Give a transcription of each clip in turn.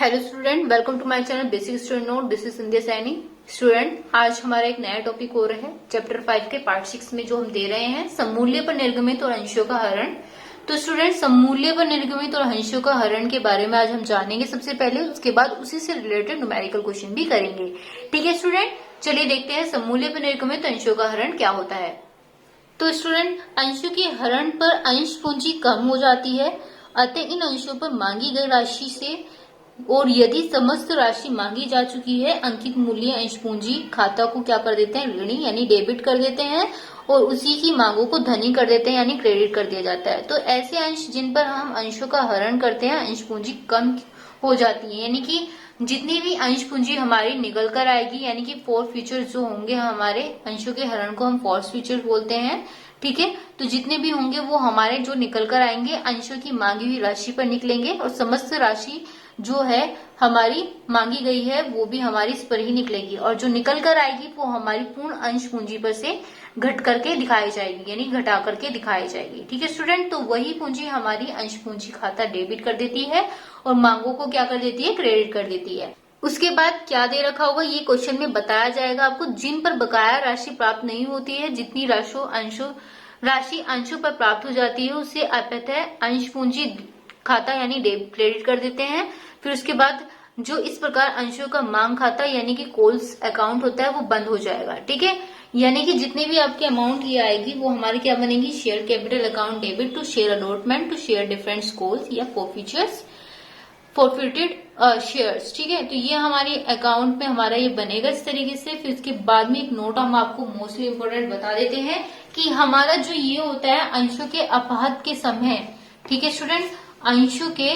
Hello student, welcome to my channel basic student note. This is Sandhya Saini. Student, आज हमारा एक नया टॉपिक हो रहा है चैप्टर 5 के पार्ट 6 में, जो हम दे रहे हैं सममूल्य पर निर्गमित और अंशों का हरण। तो स्टूडेंट, सममूल्य पर निर्गमित और अंशों का हरण के बारे में आज हम जानेंगे सबसे पहले, उसके बाद उसी से रिलेटेड न्यूमेरिकल क्वेश्चन भी करेंगे। ठीक है स्टूडेंट, चलिए देखते हैं सममूल्य पर निर्गमित अंशों का हरण क्या होता है। तो स्टूडेंट, अंशों के हरण पर अंश पूंजी कम हो जाती है, अतः इन अंशों पर मांगी गई राशि से, और यदि समस्त राशि मांगी जा चुकी है, अंकित मूल्य अंश पूंजी खाता को क्या कर देते हैं, ऋणी यानी डेबिट कर देते हैं, और उसी की मांगों को धनी कर देते हैं यानी क्रेडिट कर दिया जाता है। तो ऐसे अंश जिन पर हम अंशों का हरण करते हैं, अंश पूंजी कम हो जाती है, यानी कि जितनी भी अंश पूंजी हमारी निकल कर आएगी, यानी कि फोर फीचर्स जो होंगे हमारे अंशों के हरण को हम फोर्स फीचर बोलते हैं। ठीक है, तो जितने भी होंगे वो हमारे जो निकल कर आएंगे अंशों की मांगी हुई राशि पर निकलेंगे, और समस्त राशि जो है हमारी मांगी गई है वो भी हमारी इस पर ही निकलेगी, और जो निकल कर आएगी वो हमारी पूर्ण अंश पूंजी पर से घट करके दिखाई जाएगी, यानी घटा करके दिखाई जाएगी। ठीक है स्टूडेंट, तो वही पूंजी हमारी अंश पूंजी खाता डेबिट कर देती है और मांगों को क्या कर देती है, क्रेडिट कर देती है। उसके बाद क्या दे रखा होगा ये क्वेश्चन में बताया जाएगा आपको। जिन पर बकाया राशि प्राप्त नहीं होती है, जितनी राशि अंशों पर प्राप्त हो जाती है, उसे अपतः अंश पूंजी खाता यानी क्रेडिट कर देते हैं। फिर उसके बाद जो इस प्रकार अंशों का मांग खाता यानी कि कॉल्स अकाउंट होता है वो बंद हो जाएगा। ठीक है, यानी कि जितने भी आपकी अमाउंट ये आएगी वो हमारी क्या बनेगी, share capital account debit to share allotment to share difference calls या फॉरफीचर्स फॉरफिटेड शेयर्स। ठीक है, तो ये हमारे अकाउंट में हमारा ये बनेगा इस तरीके से। फिर इसके बाद में एक नोट हम आपको मोस्टली इंपोर्टेंट बता देते हैं कि हमारा जो ये होता है अंशों के अपहत के समय, ठीक है स्टूडेंट, अंशों के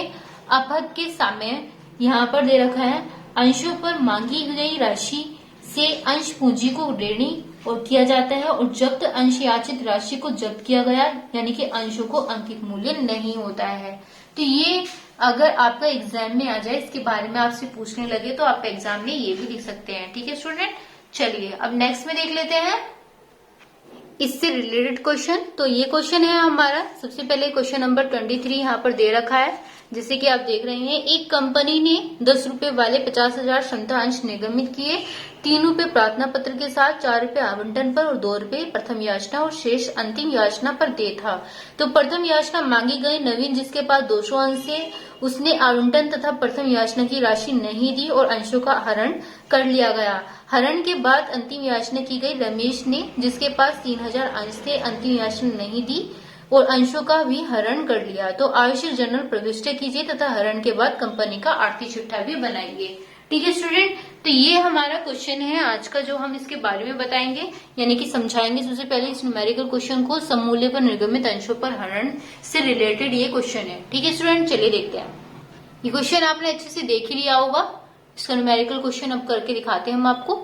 अपहत के समय यहाँ पर दे रखा है, अंशों पर मांगी गई राशि से अंश पूंजी को ऋणी और किया जाता है, और जब्त अंश याचित राशि को जब्त किया गया, यानी कि अंशों को अंकित मूल्य नहीं होता है। तो ये अगर आपका एग्जाम में आ जाए, इसके बारे में आपसे पूछने लगे, तो आप एग्जाम में ये भी लिख सकते हैं। ठीक है स्टूडेंट, चलिए अब नेक्स्ट में देख लेते हैं इससे रिलेटेड क्वेश्चन। तो ये क्वेश्चन है हमारा, सबसे पहले क्वेश्चन नंबर 23 यहाँ पर दे रखा है, जैसे कि आप देख रहे हैं। एक कंपनी ने 10 रुपए वाले 50,000 क्षमता अंश निर्गमित किए, 3 रुपए प्रार्थना पत्र के साथ, 4 रुपए आवंटन पर और 2 रुपए प्रथम याचना और शेष अंतिम याचना पर दे था। तो प्रथम याचना मांगी गई, नवीन जिसके पास 200 अंश है उसने आवंटन तथा प्रथम याचना की राशि नहीं दी और अंशों का हरण कर लिया गया। हरण के बाद अंतिम याचना की गई, रमेश ने जिसके पास 3000 अंश थे अंतिम याचना नहीं दी और अंशों का भी हरण कर लिया। तो आवश्यक जर्नल प्रविष्ट कीजिए तथा हरण के बाद कंपनी का आर्थिक चिट्ठा भी बनाएंगे। ठीक है स्टूडेंट, तो ये हमारा क्वेश्चन है आज का, जो हम इसके बारे में बताएंगे यानी कि समझाएंगे। सबसे पहले इस न्यूमेरिकल क्वेश्चन को, सममूल्य पर निर्गमित अंशों पर हरण से रिलेटेड ये क्वेश्चन है। ठीक है स्टूडेंट, चलिए देखते हैं। ये क्वेश्चन आपने अच्छे से देख ही लिया होगा, इसका न्यूमेरिकल क्वेश्चन अब करके दिखाते हैं हम आपको।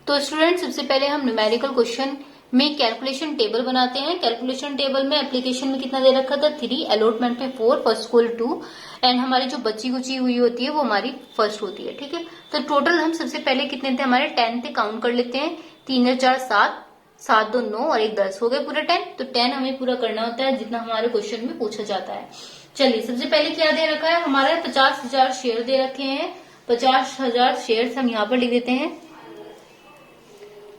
तो स्टूडेंट, सबसे पहले हम न्यूमेरिकल क्वेश्चन में कैलकुलेशन टेबल बनाते हैं। कैलकुलेशन टेबल में एप्लीकेशन में कितना दे रखा था, 3, अलॉटमेंट में 4, फर्स्ट कॉल 2, एंड हमारी जो बची कुची हुई होती है वो हमारी फर्स्ट होती है। ठीक है, तो टोटल हम सबसे पहले कितने थे, हमारे 10 थे, काउंट कर लेते हैं। 3 और 4 7, 7 2 9 और 1 10 हो गए पूरे 10। तो 10 हमें पूरा करना होता है जितना हमारे क्वेश्चन में पूछा जाता है। चलिए, सबसे पहले क्या दे रखा है, हमारा 50,000 शेयर दे रखे हैं। 50,000 शेयर हम यहाँ पर लिख देते हैं,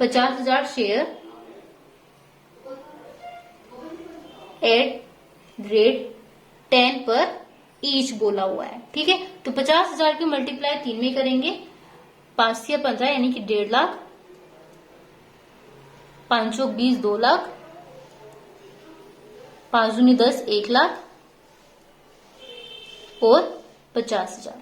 50,000 शेयर एट रेट 10 पर ईच बोला हुआ है। ठीक है, तो 50,000 की मल्टीप्लाई 3 में करेंगे, 5 से 15 यानी कि 1.5 लाख, 5 20 2 लाख, 5 दूनी 10 1 लाख और 50,000।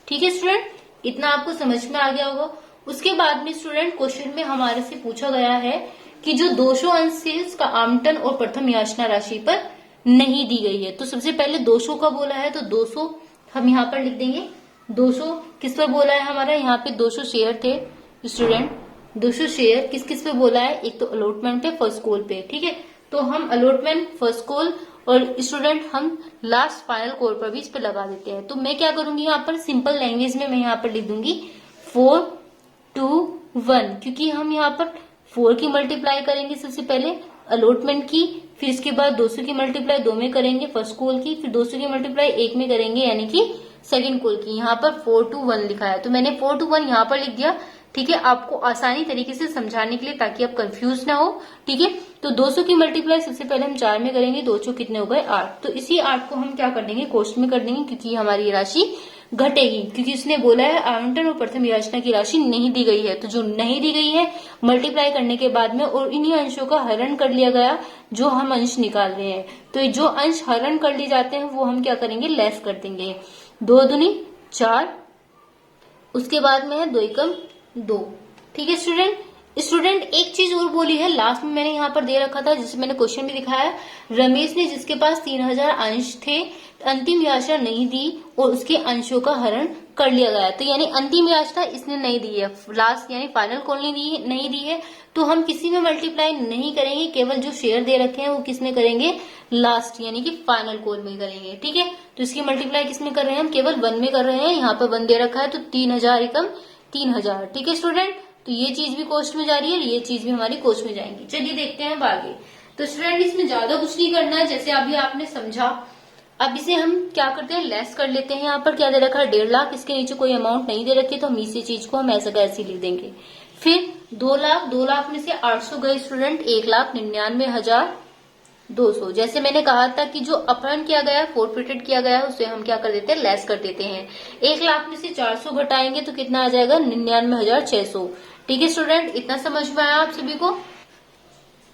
ठीक है स्टूडेंट, इतना आपको समझ में आ गया होगा। उसके बाद में स्टूडेंट क्वेश्चन में हमारे से पूछा गया है कि जो 200 अंश से उसका आवंटन और प्रथम याचना राशि पर नहीं दी गई है। तो सबसे पहले 200 का बोला है, तो 200 हम यहाँ पर लिख देंगे। 200 किस पर बोला है, हमारा यहाँ पे 200 शेयर थे स्टूडेंट। 200 शेयर किस किस पे बोला है, एक तो अलॉटमेंट पे, फर्स्ट कॉल पे। ठीक है, तो हम अलॉटमेंट, फर्स्ट कॉल और स्टूडेंट हम लास्ट फाइनल कॉल पर भी इस पे लगा देते हैं। तो मैं क्या करूंगी, यहाँ पर सिंपल लैंग्वेज में मैं यहाँ पर लिख दूंगी 4 2 1, क्योंकि हम यहाँ पर 4 की मल्टीप्लाई करेंगे सबसे पहले अलॉटमेंट की, फिर इसके बाद 200 की मल्टीप्लाई 2 में करेंगे फर्स्ट कॉल की, फिर 200 की मल्टीप्लाई 1 में करेंगे यानी कि सेकंड कॉल की। यहाँ पर 4 to 1 लिखा है तो मैंने 4 to 1 यहाँ पर लिख दिया। ठीक है, आपको आसानी तरीके से समझाने के लिए, ताकि आप कंफ्यूज ना हो। ठीक है, तो 200 की मल्टीप्लाई सबसे पहले हम 4 में करेंगे। 2 चौक कितने हो गए 8। तो इसी 8 को हम क्या कर देंगे, कोष्ठ में कर देंगे, क्योंकि हमारी राशि घटेगी, क्योंकि उसने बोला है आवंटन और प्रथम याचना की राशि नहीं दी गई है। तो जो नहीं दी गई है मल्टीप्लाई करने के बाद में और इन्हीं अंशों का हरण कर लिया गया जो हम अंश निकाल रहे हैं। तो जो अंश हरण कर लिए जाते हैं वो हम क्या करेंगे, लेस कर देंगे। 2 दूनी 4, उसके बाद में है 2 एकम 2। ठीक है स्टूडेंट एक चीज और बोली है लास्ट में, मैंने यहाँ पर दे रखा था, जिसे मैंने क्वेश्चन भी दिखाया। रमेश ने, जिसके पास 3000 अंश थे, अंतिम याचना नहीं दी और उसके अंशों का हरण कर लिया गया। तो यानी अंतिम याचना इसने नहीं दी है, लास्ट यानी फाइनल कॉल नहीं दी है। तो हम किसी में मल्टीप्लाई नहीं करेंगे, केवल जो शेयर दे रखे हैं वो किसमें करेंगे, लास्ट यानी कि फाइनल कॉल में करेंगे। ठीक है, तो इसकी मल्टीप्लाई किसमें कर रहे हैं, हम केवल 1 में कर रहे हैं। यहाँ पर 1 दे रखा है तो 3000 एकम 3000। ठीक है स्टूडेंट, तो ये चीज भी कोष्ठ में जा रही है, ये चीज भी हमारी कोष्ठ में जाएंगी। चलिए देखते हैं अब आगे। तो स्टूडेंट इसमें ज्यादा कुछ नहीं करना है, जैसे अभी आपने समझा। अब इसे हम क्या करते हैं, लेस कर लेते हैं। यहाँ पर क्या दे रखा है, 1.5 लाख, इसके नीचे कोई अमाउंट नहीं दे रखी, तो हम इसी चीज को हम ऐसा कैसे लिख देंगे। फिर 2 लाख, 2 लाख में से 800 गए स्टूडेंट, 1,99,200। जैसे मैंने कहा था कि जो अपहरण किया गया, फोरफिटेड किया गया है, उसे हम क्या कर देते हैं, लेस कर देते हैं। 1 लाख में से 400 घटाएंगे तो कितना आ जाएगा, 99,600। ठीक है स्टूडेंट, इतना समझ में आया आप सभी को।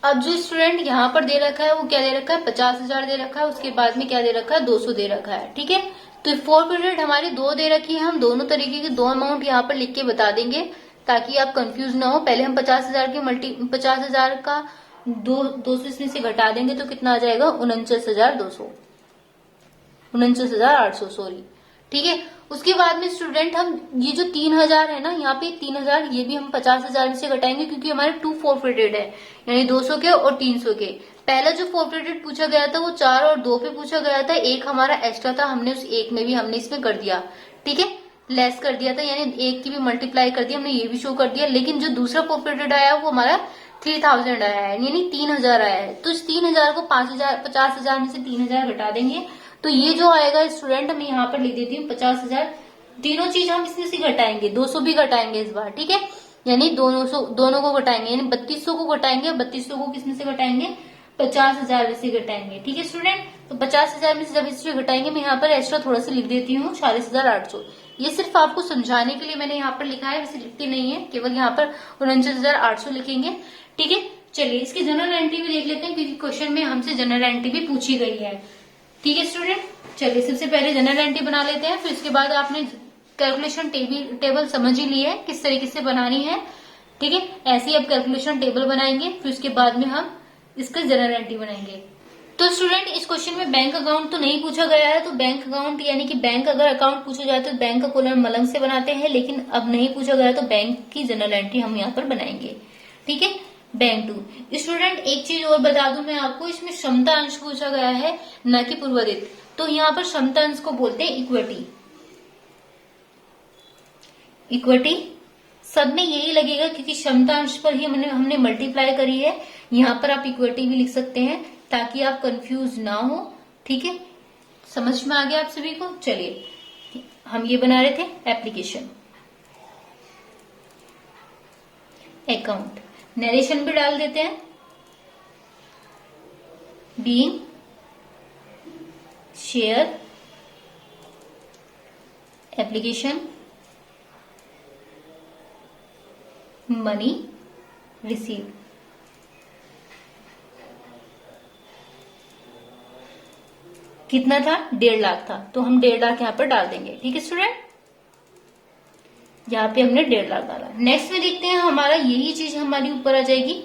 अब जो स्टूडेंट यहाँ पर दे रखा है वो क्या दे रखा है, 50,000 दे रखा है, उसके बाद में क्या दे रखा है, 200 दे रखा है। ठीक है, तो फोरफिटेड हमारी 2 दे रखी है, हम दोनों तरीके के 2 अमाउंट यहाँ पर लिख के बता देंगे ताकि आप कंफ्यूज ना हो। पहले हम 50,000 का 200 इसमें से घटा देंगे तो कितना आ जाएगा, 49,800 सॉरी। ठीक है, उसके बाद में स्टूडेंट हम ये जो 3,000 है ना, यहाँ पे 3,000, ये भी हम 50,000 में से घटाएंगे, क्योंकि हमारे 2 फोरफिटेड है, यानी 200 के और 300 के। पहला जो फोरफिटेड पूछा गया था वो 4 और 2 पे पूछा गया था, 1 हमारा एक्स्ट्रा था, हमने उस 1 में भी हमने इसमें कर दिया। ठीक है, लेस कर दिया था, यानी 1 की भी मल्टीप्लाई कर दिया, हमने ये भी शो कर दिया। लेकिन जो दूसरा फोरफिटेड आया वो हमारा 3,000 आया है, यानी 3,000 आया है। तो इस 3,000 को 50,000 में से 3,000 घटा देंगे तो ये जो आएगा स्टूडेंट, मैं यहाँ पर लिख देती हूँ 50,000। तीनों चीज हम इसमें से घटाएंगे, 200 भी घटाएंगे इस बार। ठीक है, यानी दोनों को घटाएंगे, यानी 3200 को घटाएंगे। 3200 को किसमें से घटाएंगे, 50,000 में से घटाएंगे। ठीक है स्टूडेंट, तो 50,000 में से जब इससे घटाएंगे, मैं यहाँ पर एक्स्ट्रा थोड़ा सा लिख देती हूँ 46,800। ये सिर्फ आपको समझाने के लिए मैंने यहाँ पर लिखा है, वैसे लिखते नहीं है, केवल यहाँ पर 49,800 लिखेंगे। ठीक है, चलिए इसकी जनरल एंट्री भी देख लेते हैं, क्योंकि क्वेश्चन में हमसे जनरल एंट्री भी पूछी गई है। ठीक है स्टूडेंट, चलिए सबसे पहले जनरल एंट्री बना लेते हैं, फिर इसके बाद आपने कैलकुलेशन टेबल समझ ही ली है किस तरीके से बनानी है। ठीक है, ऐसे ही अब कैलकुलेशन टेबल बनाएंगे, फिर उसके बाद में हम इसका जनरल एंट्री बनाएंगे। तो स्टूडेंट इस क्वेश्चन में बैंक अकाउंट तो नहीं पूछा गया है, तो बैंक अकाउंट यानी कि बैंक अगर अकाउंट पूछा जाए तो बैंक का कॉलम मलंग से बनाते हैं, लेकिन अब नहीं पूछा गया तो बैंक की जनरल एंट्री हम यहाँ पर बनाएंगे। ठीक है, बैंक 2। स्टूडेंट एक चीज और बता दूं मैं आपको, इसमें क्षमता अंश पूछा गया है, न कि पूर्वाधिक। तो यहाँ पर क्षमता अंश को बोलते हैं इक्विटी। इक्विटी सब में यही लगेगा, क्योंकि क्षमता अंश पर ही हमने मल्टीप्लाई करी है। यहाँ पर आप इक्विटी भी लिख सकते हैं ताकि आप कंफ्यूज ना हो। ठीक है, समझ में आ गया आप सभी को। चलिए हम ये बना रहे थे एप्लीकेशन, अकाउंट, नरेशन भी डाल देते हैं, being share application money receive. कितना था, 1.5 लाख था, तो हम 1.5 लाख यहाँ पर डाल देंगे। ठीक है स्टूडेंट, यहाँ पे हमने 1.5 लाख डाला। नेक्स्ट में देखते हैं, हमारा यही चीज हमारी ऊपर आ जाएगी,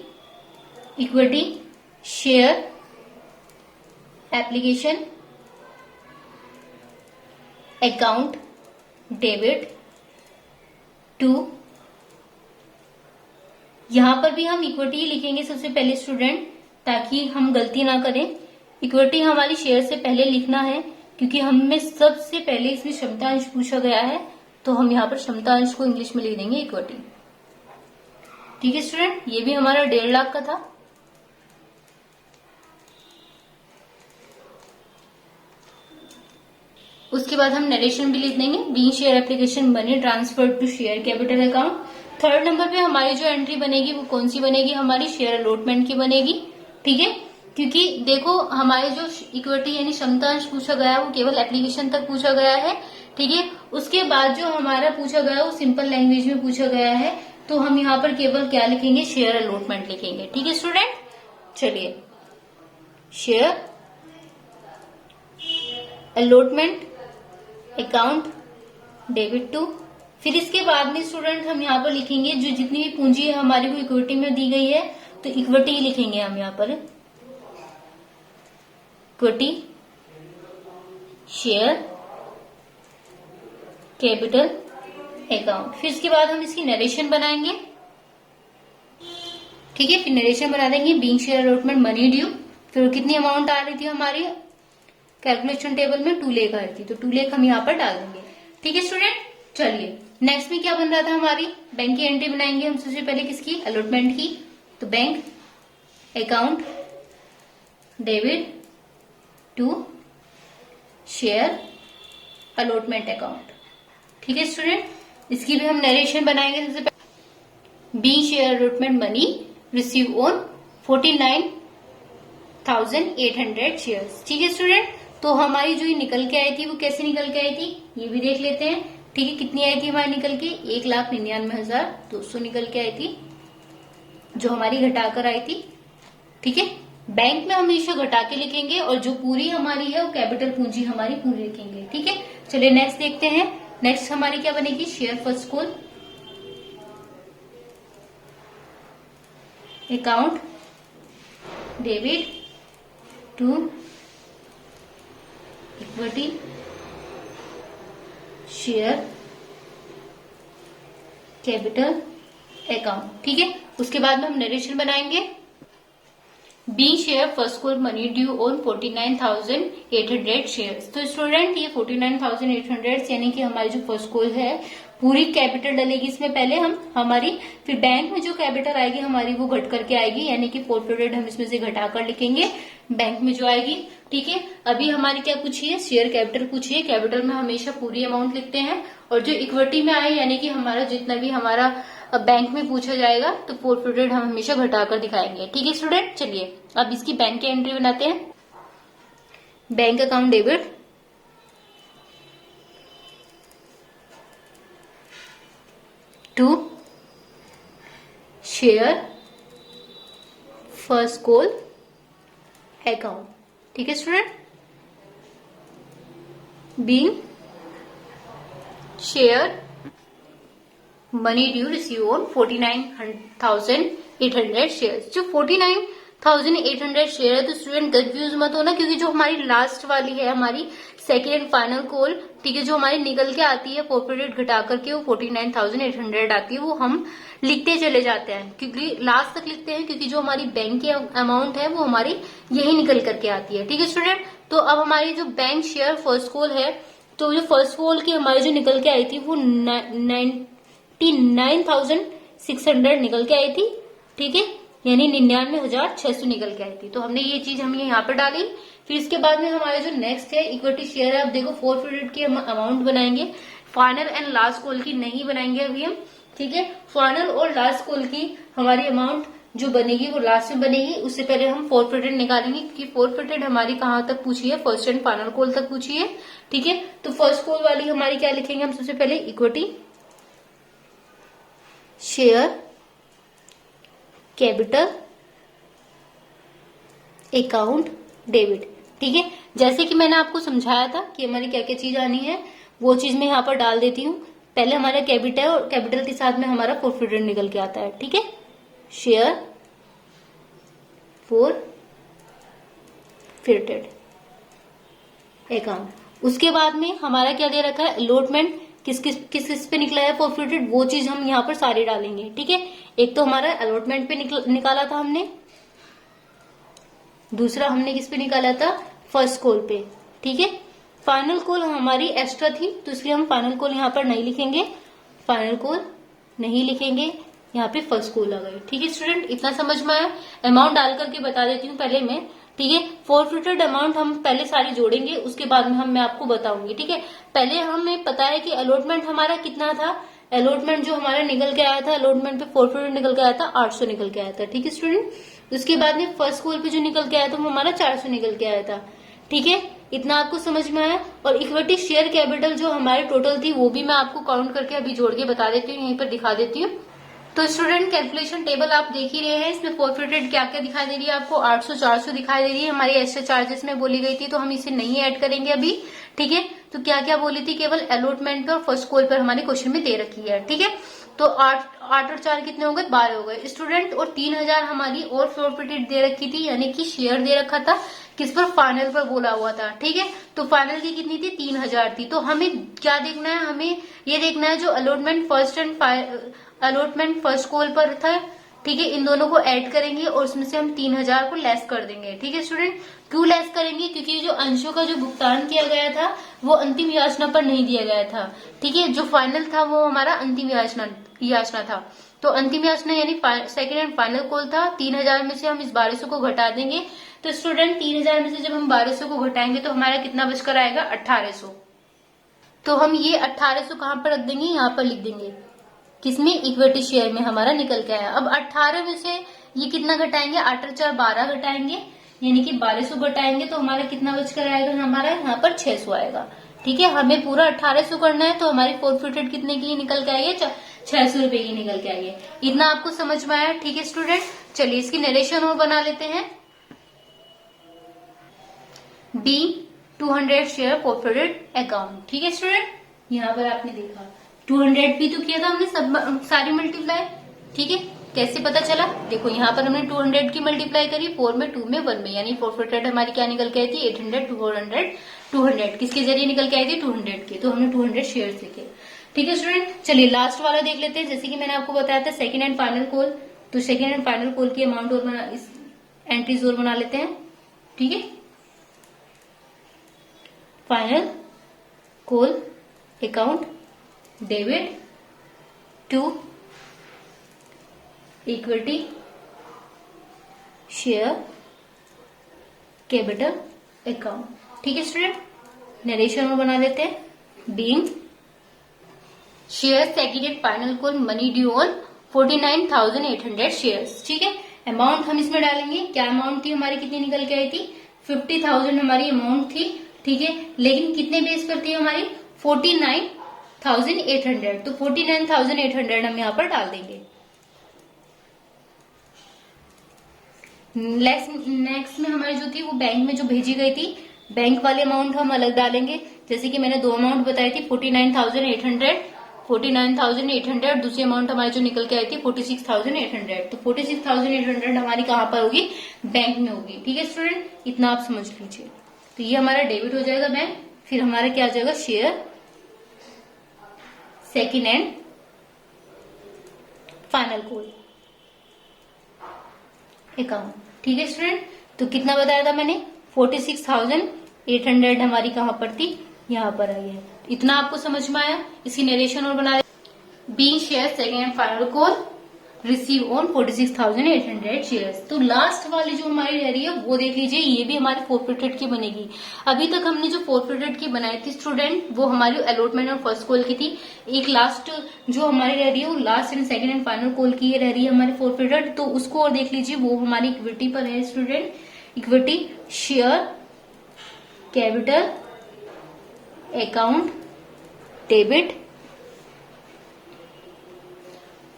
equity share application account debit to. यहां पर भी हम इक्विटी लिखेंगे सबसे पहले स्टूडेंट, ताकि हम गलती ना करें। इक्विटी हमारी शेयर से पहले लिखना है, क्योंकि हमें सबसे पहले इसमें क्षमता अंश पूछा गया है, तो हम यहाँ पर क्षमता अंश को इंग्लिश में लिख देंगे इक्विटी। ठीक है स्टूडेंट, ये भी हमारा 1.5 लाख का था। उसके बाद हम नरेशन भी लिख देंगे, being share application money transfer to share capital account. Third number पे हमारी जो एंट्री बनेगी वो कौन सी बनेगी, हमारी शेयर अलॉटमेंट की बनेगी। ठीक है, क्योंकि देखो हमारे जो इक्विटी यानी क्षमतांश पूछा गया है वो केवल एप्लीकेशन तक पूछा गया है। ठीक है, उसके बाद जो हमारा पूछा गया वो सिंपल लैंग्वेज में पूछा गया है, तो हम यहाँ पर केवल क्या लिखेंगे, शेयर अलॉटमेंट लिखेंगे। ठीक है स्टूडेंट, चलिए share allotment account debit to, फिर इसके बाद में स्टूडेंट हम यहाँ पर लिखेंगे जो जितनी भी पूंजी है हमारी वो इक्विटी में दी गई है, तो इक्विटी ही लिखेंगे हम यहाँ पर, इक्विटी शेयर कैपिटल अकाउंट। फिर इसके बाद हम इसकी नरेशन बनाएंगे। ठीक है, फिर नरेशन बना देंगे, being share allotment money due, फिर कितनी अमाउंट आ रही थी हमारी कैलकुलेशन टेबल में 2 लाख आ रही थी, तो 2 लाख हम यहाँ पर डाल देंगे। ठीक है स्टूडेंट, चलिए नेक्स्ट में क्या बन रहा था, हमारी बैंक की एंट्री बनाएंगे हम सबसे पहले किसकी, अलॉटमेंट की, तो bank account debit to share allotment account. ठीक है स्टूडेंट, इसकी भी हम नरेशन बनाएंगे सबसे पहले, being share allotment money receive on 49,800 shares. ठीक है स्टूडेंट, तो हमारी जो ये निकल के आई थी वो कैसे निकल के आई थी, ये भी देख लेते हैं। ठीक है, कितनी आई थी हमारी निकल के, 1,99,200 निकल के आई थी, जो हमारी घटाकर आई थी। ठीक है, बैंक में हमेशा घटा के लिखेंगे और जो पूरी हमारी है वो कैपिटल पूंजी हमारी पूरी लिखेंगे। ठीक है, चलिए नेक्स्ट देखते हैं। नेक्स्ट हमारी क्या बनेगी, share first call account debit to equity share capital account. ठीक है, उसके बाद में हम नरेशन बनाएंगे, be share first call money due on 49,800 shares. तो स्टूडेंट ये 49,800 यानी कि हमारी जो फर्स्ट कॉल है पूरी कैपिटल डलेगी इसमें पहले हमारी, फिर बैंक में जो कैपिटल आएगी हमारी वो घट करके आएगी, यानी कि फोरफिटेड हम इसमें से घटाकर लिखेंगे बैंक में जो आएगी। ठीक है, अभी हमारी क्या पूछी है, शेयर कैपिटल पूछी है। कैपिटल में हमेशा पूरी अमाउंट लिखते हैं, और जो इक्विटी में आए यानी कि हमारा जितना भी हमारा बैंक में पूछा जाएगा तो फोरफिटेड हम हमेशा घटाकर दिखाएंगे। ठीक है स्टूडेंट, चलिए अब इसकी बैंक की एंट्री बनाते हैं, bank account debit to share first call account. ठीक है student, being share money due receive on 49,800 shares. जो 49,800 शेयर है, तो स्टूडेंट कंफ्यूज मत होना, क्योंकि जो हमारी लास्ट वाली है हमारी सेकेंड एंड फाइनल कॉल, ठीक है, जो हमारी निकल के आती है फोरफिटेड घटा करके वो 49,800 आती है, वो हम लिखते चले जाते हैं, क्योंकि लास्ट तक लिखते हैं, क्योंकि जो हमारी बैंक की अमाउंट है वो हमारी यही निकल करके आती है। ठीक है स्टूडेंट, तो अब हमारी जो बैंक शेयर फर्स्ट कॉल है, तो जो फर्स्ट कॉल की हमारी जो निकल के आई थी वो 99,600 निकल के आई थी। ठीक है, यानी 99,600 निकल के आई थी, तो हमने ये चीज हम यहाँ पर डाली। फिर इसके बाद में हमारे जो नेक्स्ट है इक्विटी शेयर है, अब देखो फोरफिटेड की हम अमाउंट बनाएंगे, फाइनल एंड लास्ट कॉल की नहीं बनाएंगे अभी हम। ठीक है, फाइनल और लास्ट कॉल की हमारी अमाउंट जो बनेगी वो लास्ट में बनेगी, उससे पहले हम फोरफिटेड निकालेंगे, क्योंकि फोरफिटेड हमारी कहाँ तक पूछी है, फर्स्ट एंड फाइनल कॉल तक पूछी है। ठीक है, तो फर्स्ट कॉल वाली हमारी क्या लिखेंगे हम सबसे पहले, equity share capital account debit. ठीक है, जैसे कि मैंने आपको समझाया था कि हमारी क्या क्या चीज आनी है, वो चीज मैं यहाँ पर डाल देती हूँ। पहले हमारा कैपिटल और कैपिटल के साथ में हमारा फोरफिटेड निकल के आता है। ठीक है, शेयर फोरफिटेड अकाउंट। उसके बाद में हमारा क्या दे रखा है, अलॉटमेंट किस किस पे निकला है फोरफिटेड, वो चीज हम यहाँ पर सारी डालेंगे। ठीक है, एक तो हमारा अलॉटमेंट पे निकाला था हमने, दूसरा हमने किस पे निकाला था, फर्स्ट कॉल पे। ठीक है, फाइनल कॉल हमारी एक्स्ट्रा थी, तो इसलिए हम फाइनल कॉल यहाँ पर नहीं लिखेंगे, फाइनल कॉल नहीं लिखेंगे। यहाँ पे फर्स्ट कॉल आ गई। ठीक है स्टूडेंट, इतना समझ में आया। अमाउंट डाल करके बता देती हूँ पहले मैं। ठीक है, फॉरफिटेड अमाउंट हम पहले सारी जोड़ेंगे, उसके बाद में मैं आपको बताऊंगी। ठीक है, पहले हमें पता है कि अलॉटमेंट हमारा कितना था। अलॉटमेंट जो हमारा निकल के आया था, अलॉटमेंट पे फॉरफिटेड निकल के आया था 800 निकल के आया था। ठीक है स्टूडेंट, उसके बाद में फर्स्ट कॉल पे जो निकल के आया था वो हमारा 400 निकल के आया था। ठीक है, इतना आपको समझ में आया। और इक्विटी शेयर कैपिटल जो हमारे टोटल थी वो भी मैं आपको काउंट करके अभी जोड़ के बता देती हूँ, यहीं पर दिखा देती हूँ। तो स्टूडेंट कैलकुलेशन टेबल आप देख ही रहे हैं, इसमें फॉरफिटेड क्या क्या दिखाई दे रही है आपको, 800 400 दिखाई दे रही है। हमारी एक्स्ट्रा चार्जेस में बोली गई थी तो हम इसे नहीं ऐड करेंगे अभी। ठीक है, तो क्या क्या बोली थी, केवल अलॉटमेंट पे और फर्स्ट कॉल पर हमारे क्वेश्चन में दे रखी है। ठीक है, तो 8 और 4 कितने हो गए, 12 हो गए स्टूडेंट। और 3000 हमारी और फॉरफिटेड दे रखी थी, यानी कि शेयर दे रखा था किस पर, फाइनल पर बोला हुआ था। ठीक है, तो फाइनल की कितनी थी, 3000 थी। तो हमें क्या देखना है, हमें ये देखना है जो अलॉटमेंट फर्स्ट कॉल पर था। ठीक है, इन दोनों को ऐड करेंगे और उसमें से हम 3000 को लेस कर देंगे। ठीक है स्टूडेंट, क्यों लेस करेंगे, क्योंकि जो अंशों का जो भुगतान किया गया था वो अंतिम याचना पर नहीं दिया गया था। ठीक है, जो फाइनल था वो हमारा अंतिम याचना था। तो अंतिम याचना यानी सेकेंड एंड फाइनल कॉल था। 3000 में से हम इस 1200 को घटा देंगे। तो स्टूडेंट 3000 में से जब हम 1200 को घटाएंगे तो हमारा कितना बचकर आएगा, 1800। तो हम ये 1800 कहां पर रख देंगे, यहाँ पर लिख देंगे, किसमें, इक्विटी शेयर में हमारा निकल के आया। अब 18 में से ये कितना घटाएंगे, 8 और 4 12 घटाएंगे, यानी कि 1200 घटाएंगे तो हमारा कितना बचकर आएगा, हमारा यहाँ पर 600 आएगा। ठीक है, हमें पूरा 1800 करना है तो हमारी फॉरफिटेड कितने की निकल के आई है, 600 रुपए की निकल के आई है। इतना आपको समझ में आया। ठीक है स्टूडेंट, चलिए इसकी नरेशन और बना लेते हैं। Be 200 share forfeited account. ठीक है स्टूडेंट, यहाँ पर आपने देखा 200 भी तो किया था हमने सब सारी मल्टीप्लाई। ठीक है, कैसे पता चला, देखो यहाँ पर हमने 200 की मल्टीप्लाई करी, 4 में 2 में 1 में, यानी फॉरफिटेड हमारी क्या निकल के आई थी, 800 400 200 किसके जरिए निकल के आई थी, 200 के। तो हमने 200 शेयर लिखे। ठीक है स्टूडेंट, चलिए लास्ट वाला देख लेते हैं। जैसे कि मैंने आपको बताया था सेकेंड एंड फाइनल कॉल, तो सेकेंड एंड फाइनल कॉल की अमाउंट और इस एंट्रीज और बना लेते हैं। ठीक है, final call account debit to equity share capital account. ठीक है स्टूडेंट, नरेशन में बना लेते हैं। Being share second and final call money due on 49,800 shares. ठीक है, अमाउंट हम इसमें डालेंगे, क्या अमाउंट थी हमारी, कितनी निकल के आई थी, 50,000 हमारी अमाउंट थी। ठीक है, लेकिन कितने बेस पर थी हमारी, 49,800। तो 49,800 हम यहाँ पर डाल देंगे। नेक्स्ट में हमारी जो थी वो बैंक में जो भेजी गई थी, बैंक वाले अमाउंट हम अलग डालेंगे। जैसे कि मैंने दो अमाउंट बताई थी, 49,800 दूसरी अमाउंट हमारी जो निकल के आई थी 46,800। तो 46,800 हमारी कहाँ पर होगी, बैंक में होगी। ठीक है स्टूडेंट, इतना आप समझ लीजिए। तो ये हमारा डेबिट हो जाएगा बैंक, फिर हमारा क्या आ जाएगा, share second and final call account. ठीक है स्टूडेंट, तो कितना बताया था मैंने, 46,800 हमारी कहां पर थी, यहाँ पर आई है। इतना आपको समझ में आया। इसकी नरेशन और बना being share second and final call receive on 46,800 shares. तो लास्ट वाली जो हमारी रह रही है वो देख लीजिए, ये भी हमारी फॉरफिटेड की बनेगी। अभी तक हमने जो फॉरफिटेड की बनाई थी स्टूडेंट, वो हमारी अलॉटमेंट और फर्स्ट कॉल की थी। एक लास्ट जो हमारी रह रही है वो last and second and final call की रह रही है हमारी फॉरफिटेड। तो उसको और देख लीजिए, वो हमारी इक्विटी पर है student, equity share capital account debit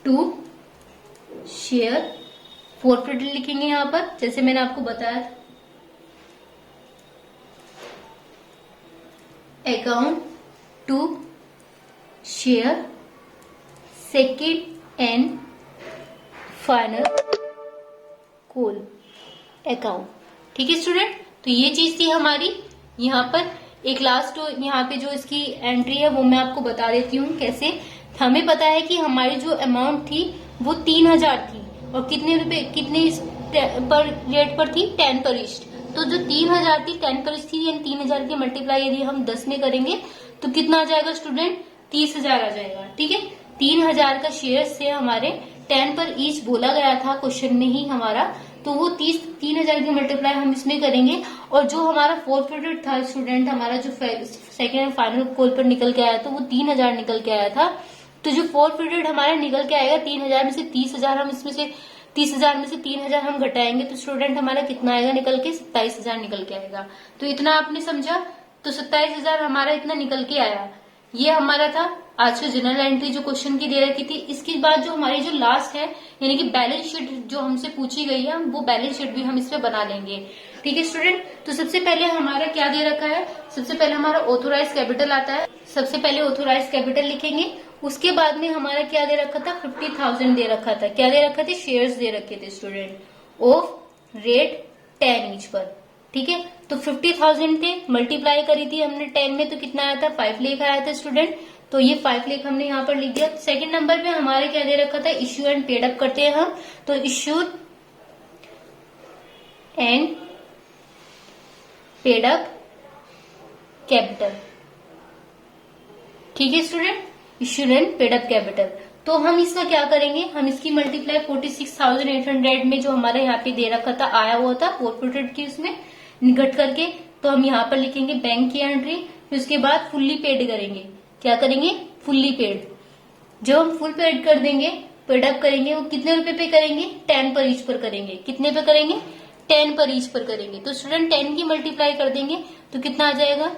to share forfeited लिखेंगे यहाँ पर, जैसे मैंने आपको बताया था, account to share second and final call account. ठीक है स्टूडेंट, तो ये चीज थी हमारी। यहाँ पर एक लास्ट यहाँ पे जो इसकी एंट्री है वो मैं आपको बता देती हूँ कैसे। हमें पता है कि हमारी जो अमाउंट थी वो 3000 थी और कितने रुपए कितने पर रेट पर थी, 10 पर ईस्ट। तो जो 3000 थी 10 पर ईस्ट थी, यानी 3000 की मल्टीप्लाई यदि हम 10 में करेंगे तो कितना आ जाएगा स्टूडेंट, 30,000 आ जाएगा। ठीक है, 3000 का शेयर से हमारे 10 पर ईच बोला गया था क्वेश्चन में ही हमारा, तो वो 3,000 की मल्टीप्लाई हम इसमें करेंगे। और जो हमारा फोरफिटेड था स्टूडेंट, हमारा जो सेकेंड एंड फाइनल कॉल पर निकल के आया तो वो 3,000 निकल के आया था। तो जो फोरफिटेड हमारा निकल के आएगा 3,000 में से 30,000 हम इसमें से 30,000 में से 3,000 हम घटाएंगे तो स्टूडेंट हमारा कितना आएगा निकल के 27,000 निकल के आएगा। तो इतना आपने समझा, तो 27,000 हमारा इतना निकल के आया। ये हमारा था आज का जनरल एंट्री जो क्वेश्चन की दे रखी थी। इसके बाद जो हमारी जो लास्ट है यानी कि बैलेंस शीट जो हमसे पूछी गई है, वो बैलेंस शीट भी हम इसमें बना लेंगे। ठीक है स्टूडेंट, तो सबसे पहले हमारा क्या दे रखा है, सबसे पहले हमारा ऑथोराइज कैपिटल आता है। सबसे पहले ऑथोराइज कैपिटल लिखेंगे, उसके बाद में हमारा क्या दे रखा था, 50,000 दे रखा था। क्या दे रखा थे, शेयर्स दे रखे थे स्टूडेंट ऑफ रेट 10 ईच पर। ठीक है, तो 50,000 थे, मल्टीप्लाई करी थी हमने 10 में तो कितना आया था, 5 लाख आया था स्टूडेंट। तो ये 5 लाख हमने यहाँ पर लिख दिया। सेकंड नंबर पे हमारे क्या दे रखा था, इश्यू एंड पेड अप करते हैं हम, तो issued and paid up capital. ठीक है student, issued and paid up capital. तो हम इसका क्या करेंगे, हम इसकी मल्टीप्लाई 46,800 में जो हमारे यहाँ पे दे रखा था आया हुआ था फोरफिटेड की, उसमें घट करके तो हम यहाँ पर लिखेंगे बैंक की एंट्री। फिर उसके बाद फुल्ली पेड करेंगे, क्या करेंगे, फुल्ली पेड। जब हम फुल पेड कर देंगे, पेड अप करेंगे, वो कितने रुपए पे करेंगे, 10 पर ईच पर करेंगे। कितने पे करेंगे, 10 पर ईच पर करेंगे। तो स्टूडेंट 10 की मल्टीप्लाई कर देंगे तो कितना आ जाएगा,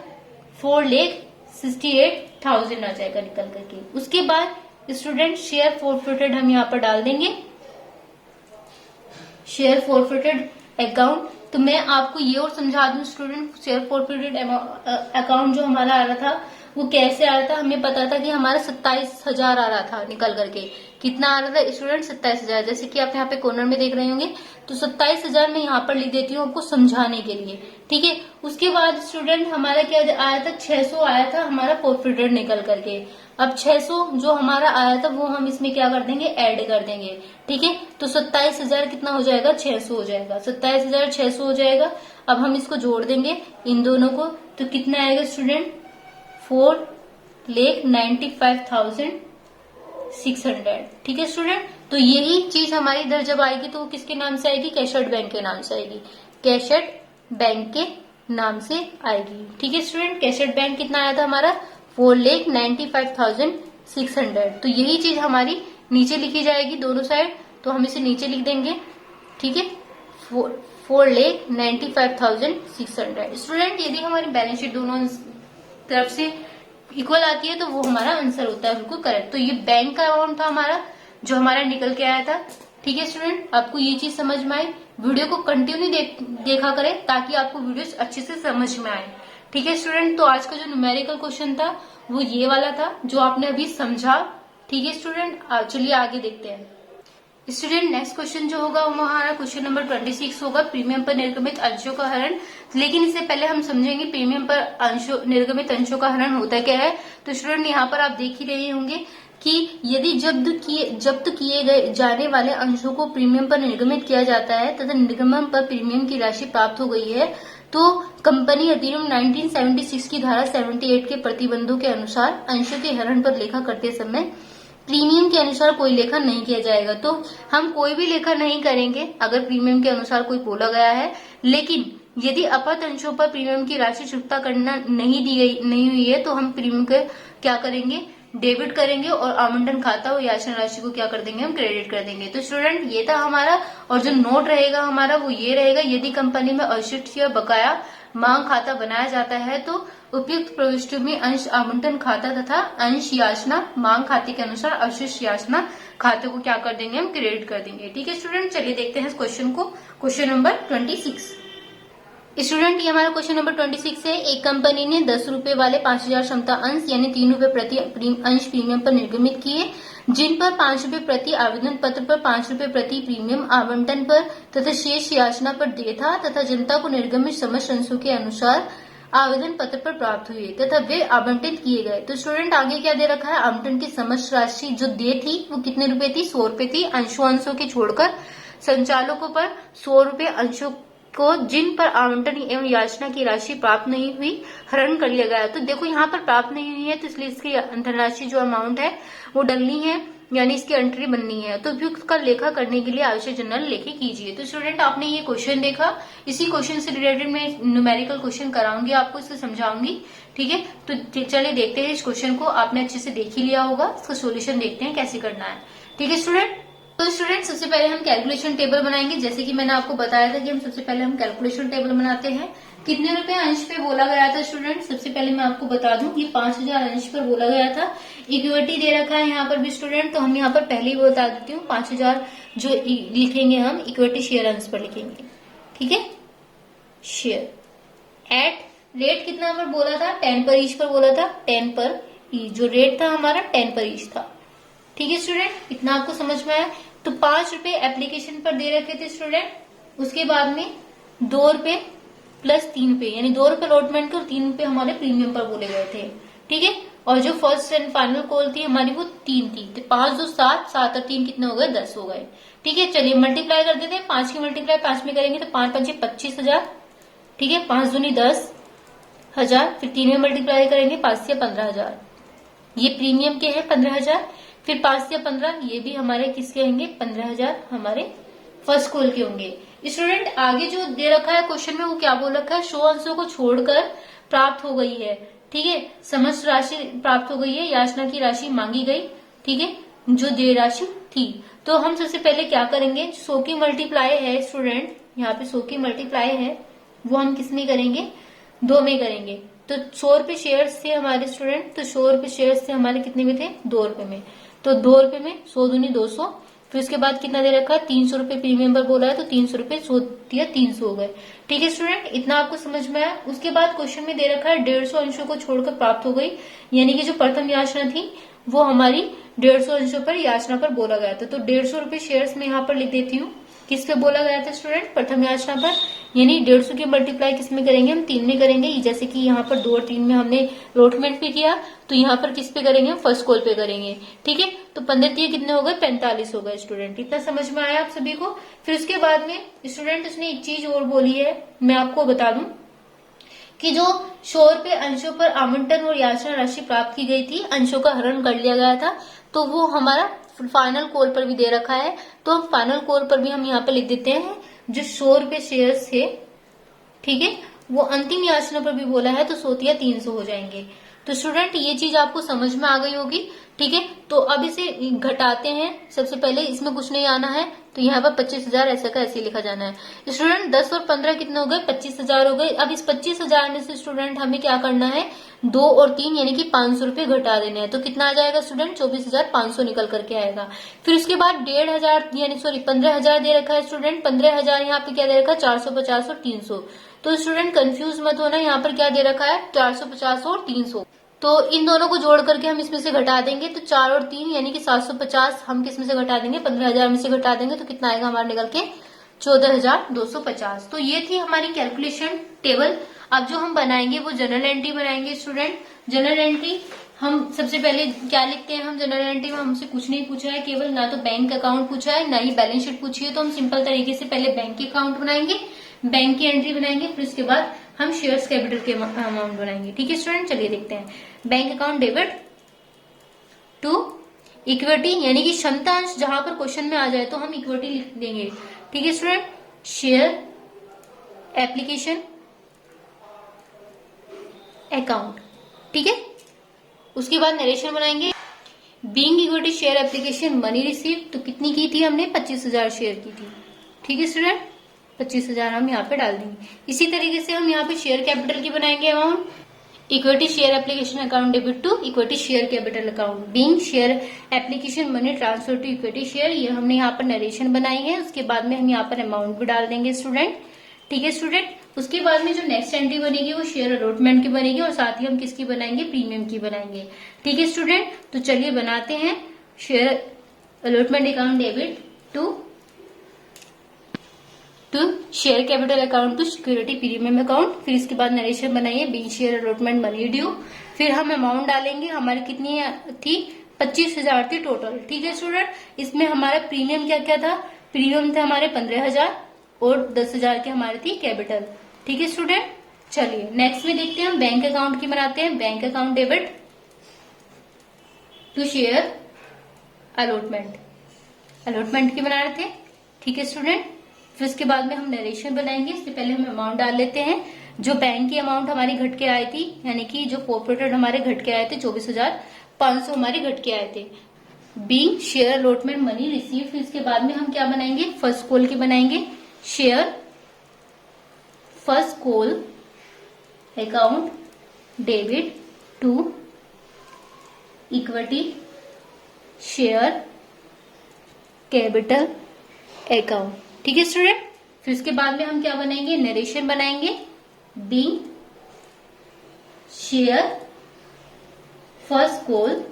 4,68,000 आ जाएगा निकल करके। उसके बाद स्टूडेंट शेयर फोरफिटेड हम यहाँ पर डाल देंगे, शेयर फोरफिटेड अकाउंट। तो मैं आपको ये और समझा दूं स्टूडेंट, शेयर फोरफिटेड अकाउंट जो हमारा आ रहा था वो कैसे आ रहा था, हमें पता था कि हमारा 27,000 आ रहा था निकल करके। कितना आ रहा था स्टूडेंट, 27,000। जैसे कि आप यहाँ पे कॉर्नर में देख रहे होंगे, तो 27,000 मैं यहाँ पर लिख देती हूँ आपको समझाने के लिए। ठीक है, उसके बाद स्टूडेंट हमारा क्या आया था, 600 आया था हमारा फोरफिटेड निकल करके। अब 600 जो हमारा आया था वो हम इसमें क्या कर देंगे, ऐड कर देंगे। ठीक है, तो 27,000 कितना हो जाएगा, 600 हो जाएगा, 27,600 हो जाएगा। अब हम इसको जोड़ देंगे इन दोनों को, तो कितना आएगा स्टूडेंट, 4,95,600। ठीक है स्टूडेंट, तो यही चीज हमारी इधर जब आएगी तो वो किसके नाम से आएगी, कैशड बैंक के नाम से आएगी, कैशड बैंक के नाम से आएगी। ठीक है स्टूडेंट, कैशड बैंक कितना आया था हमारा, 4,95,600। तो यही चीज हमारी नीचे लिखी जाएगी दोनों साइड, तो हम इसे नीचे लिख देंगे। ठीक है, 4,95,600। स्टूडेंट यदि हमारी बैलेंस शीट दोनों तरफ से इक्वल आती है तो वो हमारा आंसर होता है बिल्कुल करेक्ट। तो ये बैंक का अमाउंट था हमारा जो हमारा निकल के आया था। ठीक है स्टूडेंट, आपको ये चीज समझ में आई, वीडियो को कंटिन्यू देखा करें ताकि आपको वीडियो अच्छे से समझ में आए। ठीक है स्टूडेंट, तो आज का जो न्यूमेरिकल क्वेश्चन था वो ये वाला था जो आपने अभी समझा। ठीक है स्टूडेंट, चलिए आगे देखते हैं। स्टूडेंट नेक्स्ट क्वेश्चन जो होगा वो हमारा क्वेश्चन नंबर 26 होगा, प्रीमियम पर निर्गमित अंशों का हरण। लेकिन इससे पहले हम समझेंगे प्रीमियम पर निर्गमित अंशों का हरण होता क्या है। तो स्टूडेंट यहाँ पर आप देख ही रहे होंगे कि यदि जब्त किए गए जाने वाले अंशों को प्रीमियम पर निर्गमित किया जाता है तथा निर्गमन पर प्रीमियम की राशि प्राप्त हो गई है तो कंपनी अधिनियम 1976 की धारा 78 के प्रतिबंधों के अनुसार अंशों के हरण पर लेखा करते समय प्रीमियम के अनुसार कोई लेखा नहीं किया जाएगा। तो हम कोई भी लेखा नहीं करेंगे अगर प्रीमियम के अनुसार कोई बोला गया है। लेकिन यदि अपत अंशों पर प्रीमियम की राशि चुकता करना नहीं हुई है तो हम प्रीमियम के क्या करेंगे, डेबिट करेंगे और आवंटन खाता और याचना राशि को क्या कर देंगे, हम क्रेडिट कर देंगे। तो स्टूडेंट ये था हमारा, और जो नोट रहेगा हमारा वो ये रहेगा, यदि कंपनी में अवशिष्ट या बकाया मांग खाता बनाया जाता है तो उपयुक्त प्रविष्टि में अंश आवंटन खाता तथा अंश याचना मांग खाते के अनुसार अवशिष्ट याचना खाते को क्या कर देंगे, हम क्रेडिट कर देंगे। ठीक है स्टूडेंट, चलिए देखते हैं इस क्वेश्चन को, क्वेश्चन नंबर 26। स्टूडेंट ये हमारा क्वेश्चन नंबर 26 है। एक कंपनी ने 10 रुपए वाले 5,000 क्षमता अंश यानी 3 रुपए प्रति अंश प्रीमियम पर निर्गमित किए, जिन पर 5 रुपए प्रति आवेदन पत्र पर 5 रुपए प्रति प्रीमियम आवंटन पर तथा शेष याचना पर दे था तथा जनता को निर्गमित समस्त अंशों के अनुसार आवेदन पत्र पर प्राप्त हुए तथा वे आवंटित किए गए। तो स्टूडेंट आगे क्या दे रखा है, आवंटन की समस्त राशि जो दे थी वो कितने रुपए थी, 100 रुपए थी। अंशों के छोड़कर संचालकों पर 100 रुपए अंशों को जिन पर आवंटन एवं याचना की राशि प्राप्त नहीं हुई हरण कर लिया गया। तो देखो यहाँ पर प्राप्त नहीं हुई है तो इसलिए इसकी धनराशि जो अमाउंट है वो डलनी है। यानी इसकी एंट्री बननी है, तो उपयुक्त का लेखा करने के लिए आवश्यक जनरल लेखे कीजिए। तो स्टूडेंट आपने ये क्वेश्चन देखा, इसी क्वेश्चन से रिलेटेड मैं न्यूमेरिकल क्वेश्चन कराऊंगी आपको, इसको समझाऊंगी। ठीक है, तो चलिए देखते हैं इस क्वेश्चन को। आपने अच्छे से देख ही लिया होगा, इसका सोल्यूशन देखते हैं कैसे करना है। ठीक है स्टूडेंट, तो स्टूडेंट सबसे पहले हम कैलकुलेशन टेबल बनाएंगे। जैसे कि मैंने आपको बताया था कि हम सबसे पहले हम कैलकुलेशन टेबल बनाते हैं। कितने रुपए अंश पे बोला गया था स्टूडेंट, सबसे पहले मैं आपको बता दूं कि 5000 अंश पर बोला गया था। इक्विटी दे रखा है यहाँ पर भी स्टूडेंट, तो हम यहाँ पर पहले ही बता देती हूँ 5000 जो लिखेंगे हम इक्विटी शेयर अंश पर लिखेंगे। ठीक है, शेयर एट रेट कितना पर बोला था, 10 पर ईच पर बोला था, 10 पर ईच जो रेट था हमारा 10 पर ईच था। ठीक है स्टूडेंट, इतना आपको समझ में आया। तो 5 रुपए एप्लीकेशन पर दे रखे थे स्टूडेंट, उसके बाद में 2 रुपए प्लस 3 रुपए, यानी 2 रुपए अलॉटमेंट के और 3 रुपए हमारे प्रीमियम पर बोले गए थे। ठीक है, और जो फर्स्ट एंड फाइनल कॉल थी हमारी वो 3 थी, तो 5 2 7, 7 और 3 कितने हो गए, 10 हो गए। ठीक है, चलिए मल्टीप्लाई कर देते हैं। 5 की मल्टीप्लाई 5 में करेंगे तो 5 5 25,000। ठीक है, 5 दूनी 10,000, फिर 3 में मल्टीप्लाई करेंगे 5 से 15,000, ये प्रीमियम के हैं 15,000। फिर 5 से 15 ये भी हमारे किसके होंगे, 15,000 हमारे फर्स्ट कॉल के होंगे। स्टूडेंट आगे जो दे रखा है क्वेश्चन में वो क्या बोल रखा है, शो अंशों को छोड़कर प्राप्त हो गई है। ठीक है, समस्त राशि प्राप्त हो गई है, याचना की राशि मांगी गई। ठीक है, जो देय राशि थी। तो हम सबसे पहले क्या करेंगे, 100 की मल्टीप्लाई है स्टूडेंट, यहाँ पे 100 की मल्टीप्लाई है, वो हम किस में करेंगे, 2 में करेंगे। तो 100 रुपए शेयर थे हमारे स्टूडेंट, तो 100 रुपए शेयर से हमारे कितने में थे, 2 रुपए में। तो 2 रुपए में 100 दूनी 200, फिर उसके बाद कितना दे रखा है, 300 रुपए प्रीमियम पर बोला है, तो 300 रुपए 100 दिया, 300 हो गए। ठीक है स्टूडेंट, इतना आपको समझ में आया। उसके बाद क्वेश्चन में दे रखा है 150 अंशों को छोड़कर प्राप्त हो गई, यानी कि जो प्रथम याचना थी वो हमारी 150 अंशों पर याचना पर बोला गया था। तो 150 रुपए शेयर में यहाँ पर लिख देती हूँ, किस पे बोला गया था स्टूडेंट, प्रथम याचना पर। यानी 150 की मल्टीप्लाई किस में करेंगे, हम 3 में करेंगे। जैसे कि यहाँ पर 2 और 3 में हमने अलॉटमेंट भी किया, तो यहाँ पर किस पे करेंगे, हम फर्स्ट कॉल पे करेंगे। ठीक है, तो 15 3 कितने हो गए, 45 हो गए स्टूडेंट। इतना समझ में आया आप सभी को। फिर उसके बाद में स्टूडेंट उसने एक चीज और बोली है, मैं आपको बता दूं कि जो 100 रुपए अंशों पर आवंटन और याचना राशि प्राप्त की गई थी, अंशों का हरण कर लिया गया था, तो वो हमारा फाइनल कॉल पर भी दे रखा है। तो हम फाइनल कॉल पर भी हम यहाँ पे लिख देते हैं जो 100 रुपए शेयर थे, ठीक है, वो अंतिम याचना पर भी बोला है, तो 100 या 300 हो जाएंगे। तो स्टूडेंट ये चीज आपको समझ में आ गई होगी। ठीक है, तो अब इसे घटाते हैं। सबसे पहले इसमें कुछ नहीं आना है, तो यहाँ पर 25,000 ऐसा का ऐसे लिखा जाना है। स्टूडेंट 10 और 15 कितने हो गए, 25,000 हो गए। अब इस 25,000 में से स्टूडेंट हमें क्या करना है, 2 और 3 यानी कि 500 रुपए घटा देने हैं। तो कितना आ जाएगा स्टूडेंट, 24,500 निकल करके आएगा। फिर उसके बाद 1,500 यानी 15,000 दे रखा है स्टूडेंट, 15,000 यहाँ पे क्या दे रखा है, 450 और 300। तो स्टूडेंट कंफ्यूज मत होना, यहाँ पर क्या दे रखा है, 450 और 300। तो इन दोनों को जोड़ करके हम इसमें से घटा देंगे, तो 4 और 3 यानी कि 750 हम किस में से घटा देंगे, 15,000 में से घटा देंगे, तो कितना आएगा हमारा निकल के, 14,250। तो ये थी हमारी कैलकुलेशन टेबल। अब जो हम बनाएंगे वो जनरल एंट्री बनाएंगे स्टूडेंट। जनरल एंट्री हम सबसे पहले क्या लिखते हैं, हम जनरल एंट्री में हमसे कुछ नहीं पूछा है, केवल ना तो बैंक अकाउंट पूछा है ना ही बैलेंस शीट पूछी है, तो हम सिंपल तरीके से पहले बैंक के अकाउंट बनाएंगे, बैंक की एंट्री बनाएंगे, फिर उसके बाद हम शेयर्स कैपिटल के अमाउंट बनाएंगे। ठीक है स्टूडेंट, चलिए देखते हैं। Bank account debit to equity, यानी कि क्षमता अंश जहां पर क्वेश्चन में आ जाए तो हम इक्विटी लिख देंगे। ठीक है स्टूडेंट, शेयर एप्लीकेशन अकाउंट। ठीक है, उसके बाद नरेशन बनाएंगे। Being equity share application money receive, तो कितनी की थी हमने, 25,000 शेयर की थी। ठीक है स्टूडेंट, 25,000 हम यहाँ पे डाल देंगे। इसी तरीके से हम यहाँ पे शेयर कैपिटल की बनाएंगे amount, equity share application account debit to equity share capital account, being share application money transfer to equity share, ये हमने यहाँ पर नरेशन बनाई है। उसके बाद में हम यहाँ पर अमाउंट भी डाल देंगे स्टूडेंट। ठीक है स्टूडेंट, उसके बाद में जो नेक्स्ट एंट्री बनेगी वो शेयर अलॉटमेंट की बनेगी, और साथ ही हम किसकी बनाएंगे, प्रीमियम की बनाएंगे। ठीक है स्टूडेंट, तो चलिए बनाते हैं। Share allotment account debit to share capital account to security premium account, फिर इसके बाद नरेशन बनाइए, being share allotment money due, फिर हम अमाउंट डालेंगे। हमारी कितनी थी, 25,000 थी टोटल। ठीक है स्टूडेंट, इसमें हमारा प्रीमियम क्या क्या था, प्रीमियम थे हमारे 15,000 और 10,000 के हमारे थी कैपिटल। ठीक है स्टूडेंट, चलिए नेक्स्ट में देखते हैं, हम बैंक अकाउंट की बनाते हैं। Bank account debit to share allotment की बना रहे थे। ठीक है स्टूडेंट, फिर उसके बाद में हम नरेशन बनाएंगे। इससे पहले हम अमाउंट डाल लेते हैं। जो बैंक की अमाउंट हमारी घट के आई थी, यानी कि जो फॉरफिटेड हमारे घट के आए थे 24,500 हमारे घट के आए थे। Being share allotment money receive. फिर इसके बाद में हम क्या बनाएंगे, फर्स्ट कॉल की बनाएंगे। Share first call account debit to equity share capital account. ठीक है स्टूडेंट, फिर इसके बाद में हम क्या बनाएंगे, नरेशन बनाएंगे। Being share first call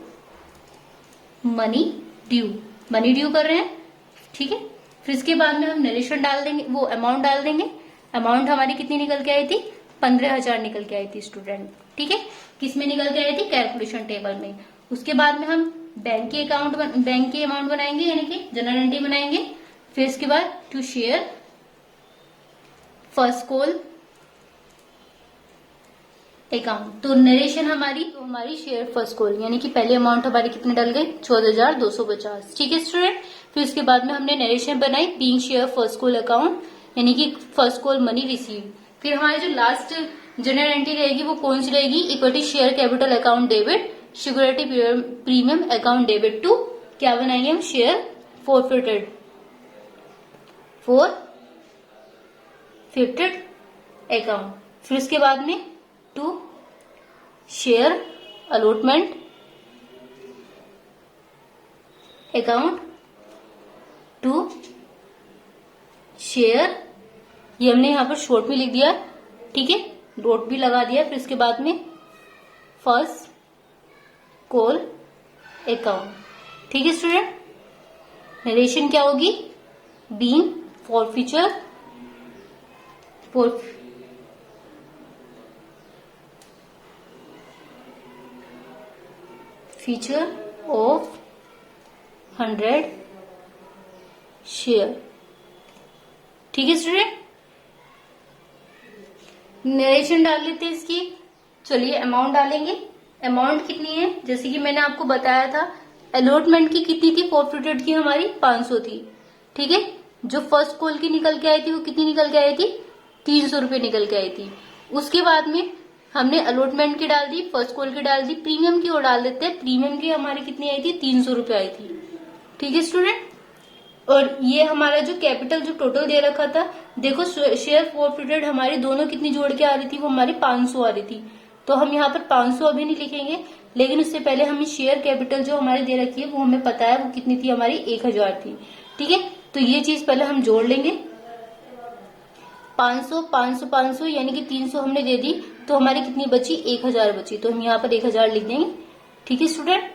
money due कर रहे हैं। ठीक है, फिर इसके बाद में हम नरेशन डाल देंगे, वो अमाउंट डाल देंगे। अमाउंट हमारी कितनी निकल के आई थी, 15,000 निकल के आई थी स्टूडेंट। ठीक है, किस में निकल के आई थी, कैलकुलेशन टेबल में। उसके बाद में हम बैंक की अमाउंट बनाएंगे, यानी कि जनरल एंट्री बनाएंगे। फिर इसके बाद to share first call account. तो नरेशन हमारी शेयर फर्स्ट कॉल, यानी कि पहले अमाउंट हमारी कितने डल गई, 14,250। ठीक है स्टूडेंट, फिर इसके बाद में हमने नरेशन बनाई being share first call account, यानी कि फर्स्ट कॉल मनी रिसीव। फिर हमारी जो लास्ट जनरल एंट्री रहेगी वो कौन सी रहेगी, equity share capital account debit security premium account debit to क्या बनाएंगे हम, शेयर फॉरफिटेड अकाउंट। फिर उसके बाद में to share allotment account to share, ये हमने यहां पर शॉर्ट में लिख दिया। ठीक है, डॉट भी लगा दिया। फिर इसके बाद में फर्स्ट कॉल अकाउंट। ठीक है स्टूडेंट, नरेशन क्या होगी, बीइंग फॉरफिचर ऑफ 100 शेयर। ठीक है स्टूडेंट, नरेशन डाल लेते हैं इसकी। चलिए अमाउंट डालेंगे। अमाउंट कितनी है, जैसे कि मैंने आपको बताया था, अलॉटमेंट की कितनी थी, फॉरफिटेड की हमारी 500 थी। ठीक है, जो फर्स्ट कॉल की निकल के आई थी वो कितनी निकल के आई थी, 300 रुपए निकल के आई थी। उसके बाद में हमने अलॉटमेंट की डाल दी, फर्स्ट कॉल की डाल दी, प्रीमियम की और डाल देते हैं। प्रीमियम की हमारी कितनी आई थी, 300 रुपए आई थी। ठीक है स्टूडेंट, और ये हमारा जो कैपिटल जो टोटल दे रखा था, देखो शेयर फॉरफिटेड हमारी दोनों कितनी जोड़ के आ रही थी, वो हमारी 500 आ रही थी। तो हम यहाँ पर 500 अभी नहीं लिखेंगे, लेकिन उससे पहले हमें शेयर कैपिटल जो हमारी दे रखी है वो हमें पता है वो कितनी थी, हमारी 1,000 थी। ठीक है, तो ये चीज पहले हम जोड़ लेंगे। 500 500 500 यानी कि 300 हमने दे दी, तो हमारी कितनी बची, 1,000 बची। तो हम यहाँ पर 1,000 लिख देंगे। ठीक है स्टूडेंट,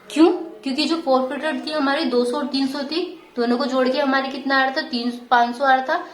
क्यों, क्योंकि जो फॉरफिटेड थी हमारी 200 और 300 थी, दोनों को जोड़ के हमारे कितना आ रहा था, 500 आ रहा था।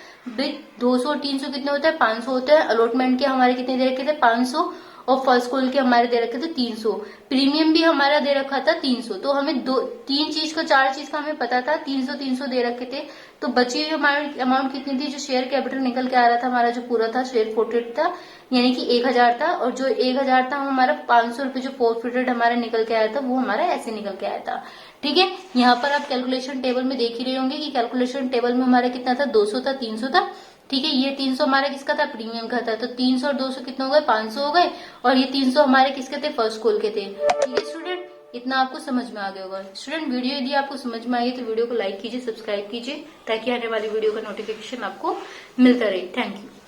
200 और 300 कितने होता है, 500 होता है। अलॉटमेंट के हमारे कितने दे रखे थे, 500, और फर्स्ट कॉल के हमारे दे रखे थे 300। प्रीमियम भी हमारा दे रखा था 300। तो हमें तीन चीज का, चार चीज का हमें पता था, 300 300 दे रखे थे। तो बची हुई हमारी अमाउंट कितनी थी, जो शेयर कैपिटल निकल के आ रहा था हमारा, जो पूरा था शेयर फॉरफिटेड था, यानी कि 1,000 था। और जो 1,000 था वो हमारा 500 रुपए जो फॉरफिटेड हमारा निकल के आया था, वो हमारा ऐसे निकल के आया था। ठीक है, यहाँ पर आप कैलकुलेशन टेबल में देख ही रहे होंगे कि कैलकुलेशन टेबल में हमारा कितना था, 200 था, 300 था। ठीक है, ये 300 हमारा किसका था, प्रीमियम का था। तो 300 और 200 कितने हो गए, 500 हो गए। और ये 300 हमारे किसके थे, फर्स्ट कॉल के थे। ठीक है स्टूडेंट, इतना आपको समझ में आ गया होगा। स्टूडेंट, वीडियो यदि आपको समझ में आई तो वीडियो को लाइक कीजिए, सब्सक्राइब कीजिए, ताकि आने वाली वीडियो का नोटिफिकेशन आपको मिलता रहे। Thank you.